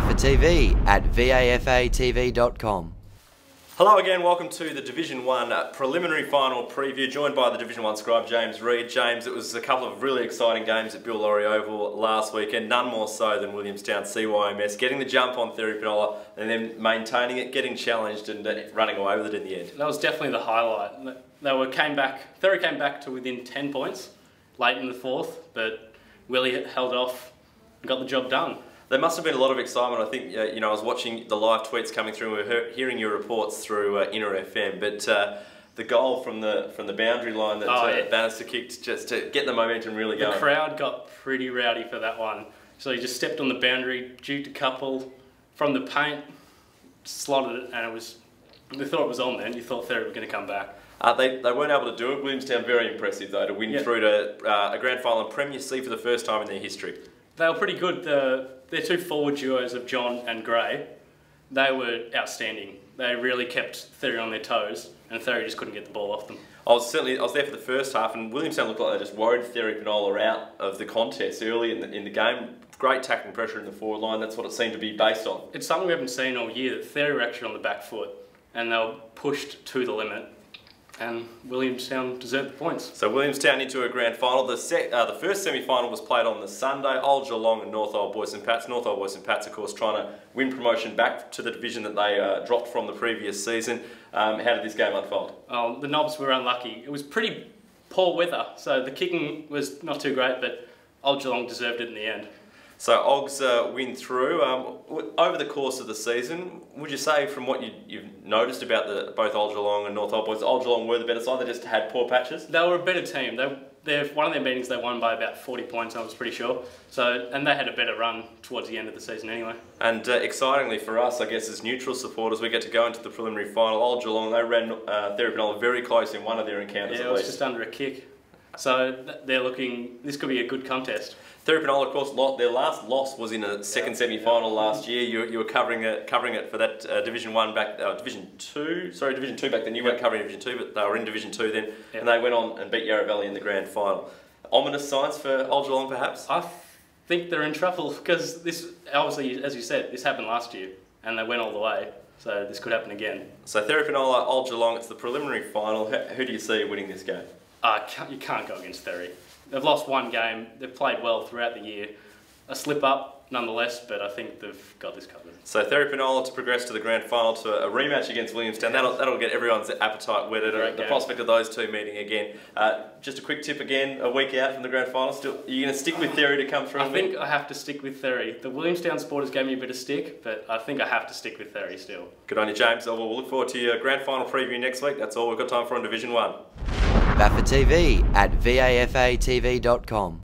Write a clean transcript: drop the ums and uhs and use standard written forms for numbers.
VAFA TV at VAFATV.com. Hello again, welcome to the Division 1 preliminary final preview, joined by the Division 1 Scribe, James Ried. James, it was a couple of really exciting games at Bill Laurie Oval last weekend, none more so than Williamstown CYMS, getting the jump on Theory Penola and then maintaining it, getting challenged and running away with it in the end. That was definitely the highlight. Theory came back to within 10 points late in the fourth, but Willie held off and got the job done. There must have been a lot of excitement. I think, I was watching the live tweets coming through and we were hearing your reports through Inner FM, but the goal from the boundary line that Bannister kicked just to get the momentum really going. The crowd got pretty rowdy for that one. So he just stepped on the boundary, juked a couple from the paint, slotted it, and they thought it was on then. You thought Theory were going to come back. They weren't able to do it. Williamstown very impressive though, to win through to a grand final in Premier C for the first time in their history. They were pretty good. Their two forward duos of John and Gray, they were outstanding. They really kept Theory on their toes, and Theory just couldn't get the ball off them. I was there for the first half, and Williamstown looked like they just worried Theory Penola out of the contest early in the game. Great tackling pressure in the forward line. That's what it seemed to be based on. It's something we haven't seen all year, that Theory were actually on the back foot, and they were pushed to the limit. And Williamstown deserved the points. So Williamstown into a grand final. The first semi-final was played on the Sunday. Old Geelong and North Old Boys St Pats. North Old Boys St Pats, of course, trying to win promotion back to the division that they dropped from the previous season. How did this game unfold? The Knobs were unlucky. It was pretty poor weather, so the kicking was not too great, but Old Geelong deserved it in the end. So Ogs win through. Over the course of the season, would you say from what you've noticed about both Old Geelong and North Old Boys, Old Geelong were the better side, they just had poor patches? They were a better team. One of their meetings they won by about 40 points, I was pretty sure. And they had a better run towards the end of the season anyway. And excitingly for us, I guess, as neutral supporters, we get to go into the preliminary final. Old Geelong, they ran Theory Penola very close in one of their encounters at least. Yeah, it was just under a kick. So this could be a good contest. Theory Penola, of course, their last loss was in a second semi-final last year. You were covering it for that Division 1 back, Division 2 back then. You weren't covering Division 2, but they were in Division 2 then, and they went on and beat Yarra Valley in the grand final. Ominous signs for Old Geelong, perhaps? I think they're in trouble because this, obviously, as you said, this happened last year, and they went all the way. So this could happen again. So Theory Penola, Old Geelong, it's the preliminary final. Who do you see winning this game? You can't go against Theory. They've lost one game. They've played well throughout the year. A slip up, nonetheless, but I think they've got this covered. So Theory Penola to progress to the grand final to a rematch against Williamstown. That'll get everyone's appetite whetted. The prospect of those two meeting again. Just a quick tip again. A week out from the grand final. Still, are you going to stick with Theory to come through? I think I have to stick with Theory. The Williamstown supporters gave me a bit of stick, but I think I have to stick with Theory still. Good on you, James. Well, we'll look forward to your grand final preview next week. That's all we've got time for on Division 1. VAFA TV at VAFATV.com.